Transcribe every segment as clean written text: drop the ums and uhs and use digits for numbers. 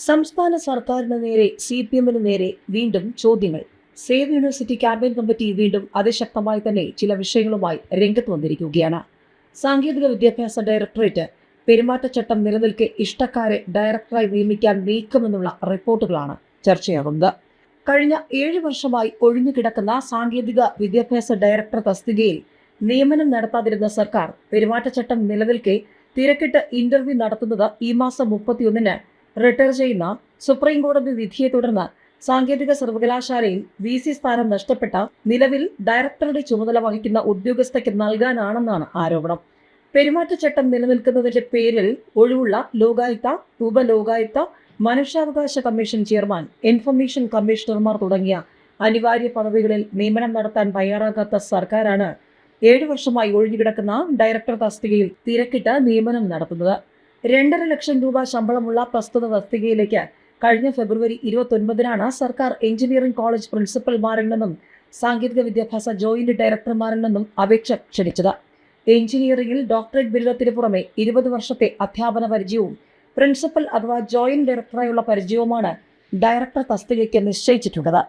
സംസ്ഥാന സർക്കാരിന് നേരെ CPM-ന് നേരെ വീണ്ടും ചോദ്യങ്ങൾ. സേവ് യൂണിവേഴ്സിറ്റി ക്യാമ്പയിൻ കമ്മിറ്റി വീണ്ടും അതിശക്തമായി തന്നെ ചില വിഷയങ്ങളുമായി രംഗത്ത് വന്നിരിക്കുകയാണ്. സാങ്കേതിക വിദ്യാഭ്യാസ ഡയറക്ടറേറ്റ് പെരുമാറ്റച്ചട്ടം നിലനിൽക്കെ ഇഷ്ടക്കാരെ ഡയറക്ടറായി നിയമിക്കാൻ നീക്കുമെന്നുള്ള റിപ്പോർട്ടുകളാണ് ചർച്ചയാകുന്നത്. കഴിഞ്ഞ 7 വർഷമായി ഒഴിഞ്ഞുകിടക്കുന്ന സാങ്കേതിക വിദ്യാഭ്യാസ ഡയറക്ടർ തസ്തികയിൽ നിയമനം നടത്താതിരുന്ന സർക്കാർ പെരുമാറ്റച്ചട്ടം നിലനിൽക്കെ തിരക്കിട്ട് ഇന്റർവ്യൂ നടത്തുന്നത് ഈ മാസം 31-ന് റിട്ടയർ ചെയ്യുന്ന സുപ്രീം കോടതി വിധിയെ തുടർന്ന് സാങ്കേതിക സർവകലാശാലയിൽ VC സ്ഥാനം നഷ്ടപ്പെട്ട നിലവിൽ ഡയറക്ടറുടെ ചുമതല വഹിക്കുന്ന ഉദ്യോഗസ്ഥയ്ക്ക് നൽകാനാണെന്നാണ് ആരോപണം. പെരുമാറ്റച്ചട്ടം നിലനിൽക്കുന്നതിന്റെ പേരിൽ ഒഴിവുള്ള ലോകായുക്ത, ഉപലോകായുക്ത, മനുഷ്യാവകാശ കമ്മീഷൻ ചെയർമാൻ, ഇൻഫർമേഷൻ കമ്മീഷണർമാർ തുടങ്ങിയ അനിവാര്യ പദവികളിൽ നിയമനം നടത്താൻ തയ്യാറാകാത്ത സർക്കാരാണ് 7 വർഷമായി ഒഴിഞ്ഞുകിടക്കുന്ന ഡയറക്ടർ തസ്തികയിൽ തിരക്കിട്ട് നിയമനം നടത്തുന്നത്. 2.5 ലക്ഷം രൂപ ശമ്പളമുള്ള പ്രസ്തുത തസ്തികയിലേക്ക് കഴിഞ്ഞ ഫെബ്രുവരി 29-നാണ് സർക്കാർ എഞ്ചിനീയറിംഗ് കോളേജ് പ്രിൻസിപ്പൽമാരിൽ നിന്നും സാങ്കേതിക വിദ്യാഭ്യാസ ജോയിന്റ് ഡയറക്ടർമാരിൽ നിന്നും അപേക്ഷ ക്ഷണിച്ചത്. എഞ്ചിനീയറിംഗിൽ ഡോക്ടറേറ്റ് ബിരുദത്തിന് പുറമെ 20 വർഷത്തെ അധ്യാപന പരിചയവും പ്രിൻസിപ്പൽ അഥവാ ജോയിന്റ് ഡയറക്ടറായുള്ള പരിചയവുമാണ് ഡയറക്ടർ തസ്തികയ്ക്ക് നിശ്ചയിച്ചിട്ടുള്ളത്.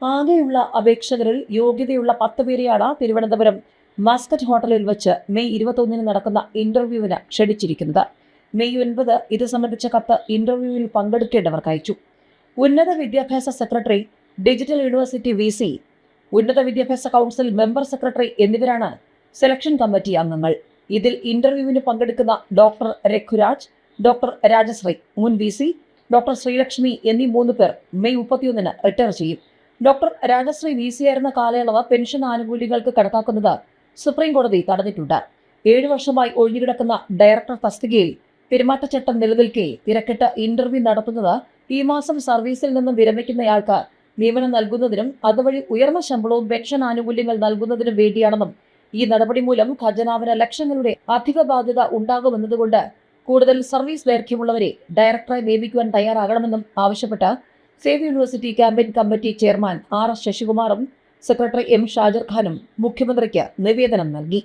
ആകെയുള്ള അപേക്ഷകരിൽ യോഗ്യതയുള്ള 10 പേരെയാണ് തിരുവനന്തപുരം മസ്കറ്റ് ഹോട്ടലിൽ വെച്ച് മെയ് 21-ന് നടക്കുന്ന ഇന്റർവ്യൂവിന് ക്ഷണിച്ചിരിക്കുന്നത്. മെയ് 9 ഇത് സംബന്ധിച്ച കത്ത് ഇന്റർവ്യൂവിൽ പങ്കെടുക്കേണ്ടവർക്ക് അയച്ചു. ഉന്നത വിദ്യാഭ്യാസ സെക്രട്ടറി, ഡിജിറ്റൽ യൂണിവേഴ്സിറ്റി VC, ഉന്നത വിദ്യാഭ്യാസ കൗൺസിൽ മെമ്പർ സെക്രട്ടറി എന്നിവരാണ് സെലക്ഷൻ കമ്മിറ്റി അംഗങ്ങൾ. ഇതിൽ ഇന്റർവ്യൂവിന് പങ്കെടുക്കുന്ന ഡോക്ടർ രഘുരാജ്, ഡോക്ടർ രാജശ്രീ, മുൻ VC, ഡോക്ടർ ശ്രീലക്ഷ്മി എന്നീ 3 പേർ മെയ് 31-ന് റിട്ടയർ ചെയ്യും. ഡോക്ടർ രാജശ്രീ VC ആയിരുന്ന കാലയളവ് പെൻഷൻ ആനുകൂല്യങ്ങൾക്ക് കണക്കാക്കുന്നത് സുപ്രീം കോടതി തടഞ്ഞിട്ടുണ്ട്. 7 വർഷമായി ഒഴിഞ്ഞുകിടക്കുന്ന ഡയറക്ടർ തസ്തികയിൽ പെരുമാറ്റച്ചട്ടം നിലനിൽക്കെ തിരക്കിട്ട് ഇന്റർവ്യൂ നടത്തുന്നത് ഈ മാസം സർവീസിൽ നിന്നും വിരമിക്കുന്നയാൾക്ക് നിയമനം നൽകുന്നതിനും അതുവഴി ഉയർന്ന ശമ്പളവും പെൻഷൻ ആനുകൂല്യങ്ങൾ നൽകുന്നതിനും വേണ്ടിയാണെന്നും ഈ നടപടി മൂലം ഖജനാവിന് ലക്ഷങ്ങളുടെ അധിക ബാധ്യത ഉണ്ടാകുമെന്നതുകൊണ്ട് കൂടുതൽ സർവീസ് ദൈർഘ്യമുള്ളവരെ ഡയറക്ടറായി നിയമിക്കുവാൻ തയ്യാറാകണമെന്നും ആവശ്യപ്പെട്ട് save university campaign committee chairman RS ശശികുമാറും സെക്രട്ടറി M ഷാജർ ഖാനും മുഖ്യമന്ത്രിക്ക് നിവേദനം നൽകി.